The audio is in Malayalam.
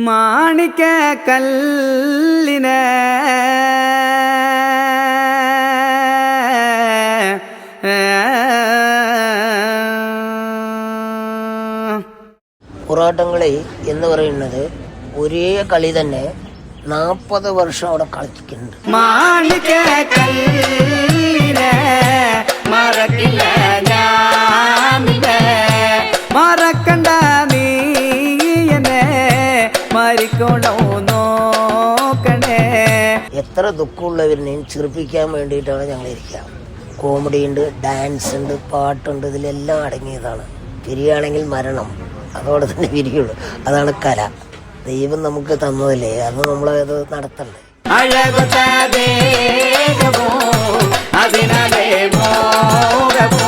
മാണിക്ക കല്ലിനെ പോരാട്ടങ്ങളി എന്ന് പറയുന്നത് ഒരേ കളി തന്നെ 40 വർഷം അവിടെ കളിക്കുന്നുണ്ട്. മാണിക്ക കല്ലിനെ മറക്കില്ല മറക്കണ്ട നീ എന്നെ മരിക്കണോ നോക്കണേ. എത്ര ദുഃഖമുള്ളവരിനെയും ചിരിപ്പിക്കാൻ വേണ്ടിയിട്ടാണ് ഞങ്ങൾ ഇരിക്കുക. കോമഡി ഉണ്ട്, ഡാൻസ് ഉണ്ട്, പാട്ടുണ്ട്, ഇതിലെല്ലാം അടങ്ങിയതാണ്. പിരിയാണെങ്കിൽ മരണം, അതോടെ തന്നെ പിരിയുള്ളൂ. അതാണ് കല. ദൈവം നമുക്ക് തന്നതല്ലേ, അത് നമ്മളത് നടത്തണ്ടേ. അഴകുത്ത ദേഹമോ അതിനാലേ മോഹമോ